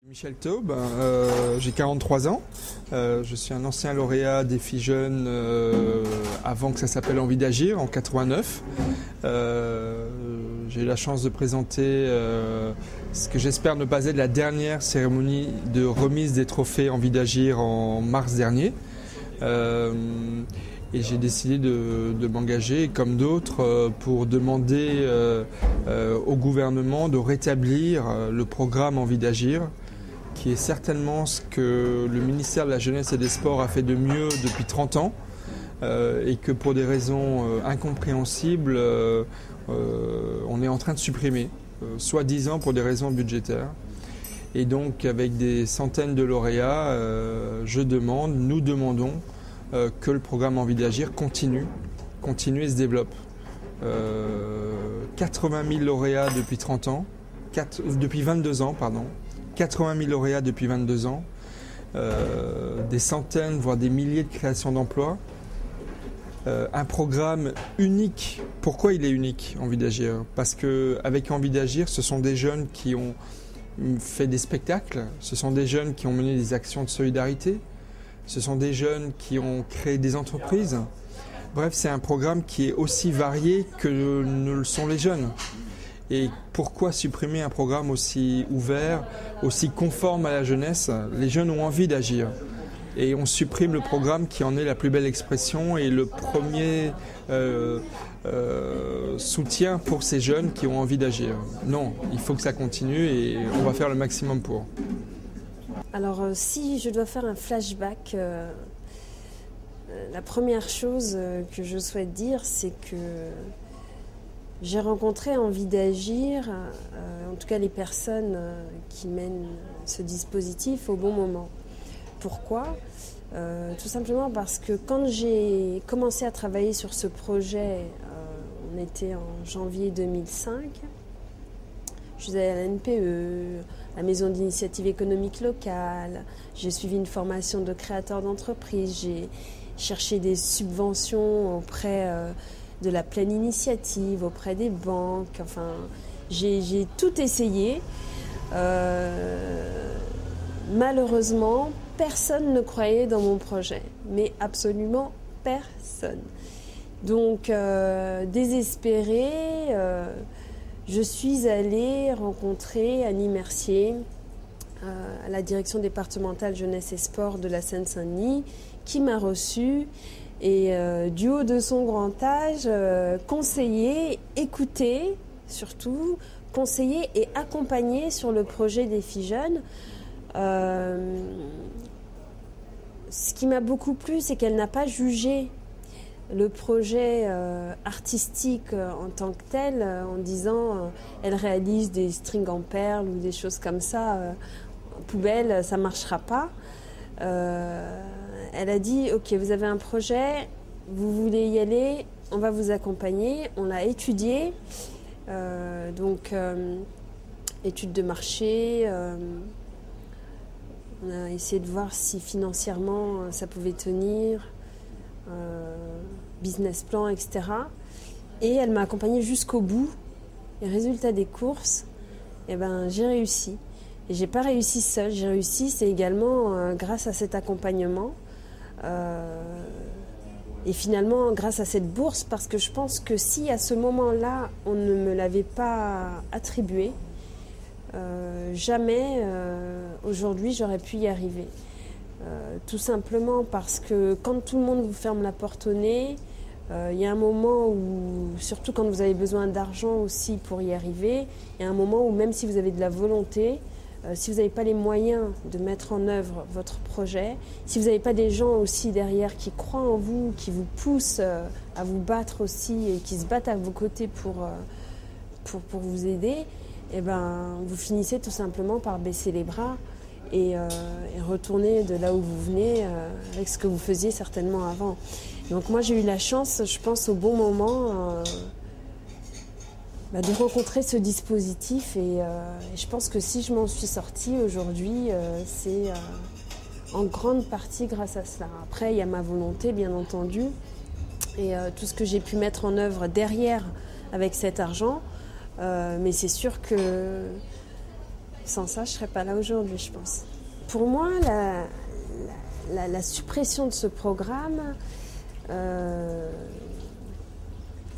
Michel Taube, j'ai 43 ans, je suis un ancien lauréat des filles jeunes avant que ça s'appelle Envie d'agir en 89. J'ai eu la chance de présenter ce que j'espère ne pas être la dernière cérémonie de remise des trophées Envie d'agir en mars dernier. Et j'ai décidé de m'engager, comme d'autres, pour demander au gouvernement de rétablir le programme Envie d'agir, qui est certainement ce que le ministère de la Jeunesse et des Sports a fait de mieux depuis 30 ans et que pour des raisons incompréhensibles, on est en train de supprimer, soi-disant pour des raisons budgétaires. Et donc avec des centaines de lauréats, nous demandons que le programme Envie d'agir continue et se développe. 80 000 lauréats depuis 30 ans, depuis 22 ans, pardon. 80 000 lauréats depuis 22 ans, des centaines, voire des milliers de créations d'emplois, un programme unique. Pourquoi il est unique, Envie d'agir? Parce qu'avec Envie d'agir, ce sont des jeunes qui ont fait des spectacles, ce sont des jeunes qui ont mené des actions de solidarité, ce sont des jeunes qui ont créé des entreprises. Bref, c'est un programme qui est aussi varié que ne le sont les jeunes. Et pourquoi supprimer un programme aussi ouvert, aussi conforme à la jeunesse? Les jeunes ont envie d'agir. Et on supprime le programme qui en est la plus belle expression et le premier soutien pour ces jeunes qui ont envie d'agir. Non, il faut que ça continue et on va faire le maximum pour. Alors si je dois faire un flashback, la première chose que je souhaite dire, c'est que j'ai rencontré Envie d'agir, en tout cas les personnes qui mènent ce dispositif au bon moment. Pourquoi ? Tout simplement parce que quand j'ai commencé à travailler sur ce projet, on était en janvier 2005, je suis allée à la NPE, la Maison d'initiative économique locale, j'ai suivi une formation de créateur d'entreprise, j'ai cherché des subventions auprès de la pleine initiative, auprès des banques, enfin, j'ai tout essayé. Malheureusement, personne ne croyait dans mon projet, mais absolument personne. Donc, désespérée, je suis allée rencontrer Annie Mercier à la direction départementale jeunesse et sport de la Seine-Saint-Denis, qui m'a reçue. Et du haut de son grand âge, conseiller, écouter, surtout, conseiller et accompagner sur le projet des filles jeunes. Ce qui m'a beaucoup plu, c'est qu'elle n'a pas jugé le projet artistique en tant que tel, en disant elle réalise des strings en perles ou des choses comme ça, poubelle, ça ne marchera pas. Elle a dit, ok, vous avez un projet, vous voulez y aller, on va vous accompagner. On l'a étudié, étude de marché, on a essayé de voir si financièrement ça pouvait tenir, business plan, etc. Et elle m'a accompagnée jusqu'au bout. Et résultat des courses, j'ai réussi. Et j'ai pas réussi seule, j'ai réussi, c'est également grâce à cet accompagnement. Et finalement, grâce à cette bourse, parce que je pense que si à ce moment-là, on ne me l'avait pas attribuée, jamais aujourd'hui j'aurais pu y arriver. Tout simplement parce que quand tout le monde vous ferme la porte au nez, il y a un moment où, surtout quand vous avez besoin d'argent aussi pour y arriver, il y a un moment où même si vous avez de la volonté, si vous n'avez pas les moyens de mettre en œuvre votre projet, si vous n'avez pas des gens aussi derrière qui croient en vous, qui vous poussent à vous battre aussi et qui se battent à vos côtés pour vous aider, vous finissez tout simplement par baisser les bras et retourner de là où vous venez avec ce que vous faisiez certainement avant. Donc moi j'ai eu la chance, je pense au bon moment, de rencontrer ce dispositif et je pense que si je m'en suis sortie aujourd'hui, c'est en grande partie grâce à cela. Après, il y a ma volonté, bien entendu, et tout ce que j'ai pu mettre en œuvre derrière avec cet argent, mais c'est sûr que Sans ça, je ne serais pas là aujourd'hui, je pense. Pour moi, la suppression de ce programme,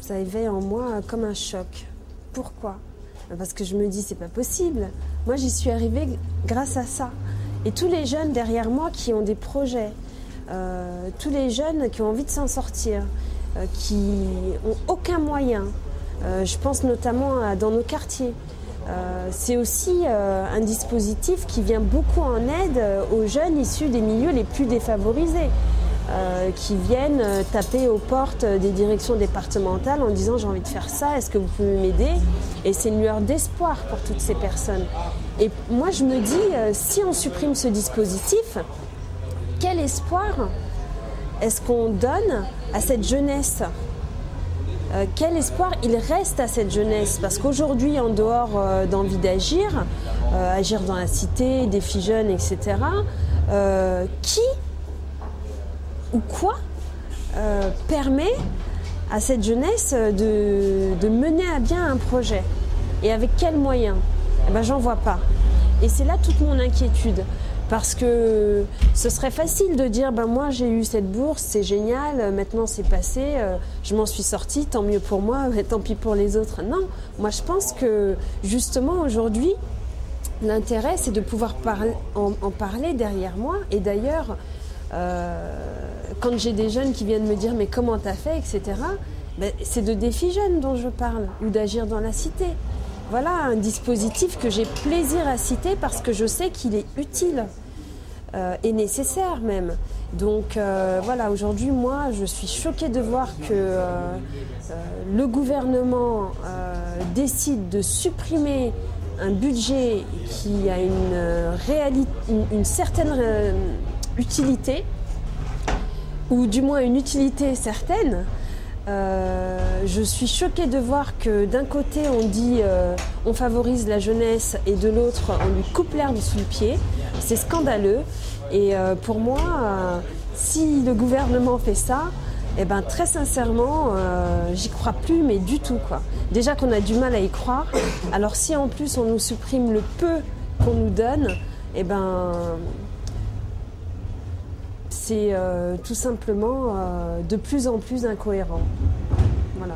ça éveille en moi comme un choc. Pourquoi ? Parce que je me dis, c'est pas possible. Moi, j'y suis arrivée grâce à ça. Et tous les jeunes derrière moi qui ont des projets, tous les jeunes qui ont envie de s'en sortir, qui n'ont aucun moyen, je pense notamment dans nos quartiers. C'est aussi un dispositif qui vient beaucoup en aide aux jeunes issus des milieux les plus défavorisés, qui viennent taper aux portes des directions départementales en disant « j'ai envie de faire ça, est-ce que vous pouvez m'aider ?» Et c'est une lueur d'espoir pour toutes ces personnes. Et moi je me dis, si on supprime ce dispositif, quel espoir est-ce qu'on donne à cette jeunesse ? Quel espoir il reste à cette jeunesse? Parce qu'aujourd'hui, en dehors d'envie d'agir, agir dans la cité, défis jeunes, etc., qui ou quoi permet à cette jeunesse de mener à bien un projet? Et avec quels moyens? Eh ben, j'en vois pas. Et c'est là toute mon inquiétude. Parce que ce serait facile de dire ben moi j'ai eu cette bourse, c'est génial, maintenant c'est passé, je m'en suis sortie, tant mieux pour moi, mais tant pis pour les autres. Non, moi je pense que justement aujourd'hui, l'intérêt c'est de pouvoir en parler derrière moi. Et d'ailleurs, quand j'ai des jeunes qui viennent me dire mais comment t'as fait, etc., ben, c'est de défis jeunes dont je parle, ou d'agir dans la cité. Voilà un dispositif que j'ai plaisir à citer parce que je sais qu'il est utile et nécessaire même. Donc voilà, aujourd'hui, moi, je suis choquée de voir que le gouvernement décide de supprimer un budget qui a une certaine utilité, ou du moins une utilité certaine. Je suis choquée de voir que d'un côté on dit on favorise la jeunesse et de l'autre on lui coupe l'herbe sous le pied. C'est scandaleux et pour moi si le gouvernement fait ça, eh ben, très sincèrement j'y crois plus mais du tout quoi. Déjà qu'on a du mal à y croire, alors si en plus on nous supprime le peu qu'on nous donne, eh ben c'est tout simplement de plus en plus incohérent. Voilà.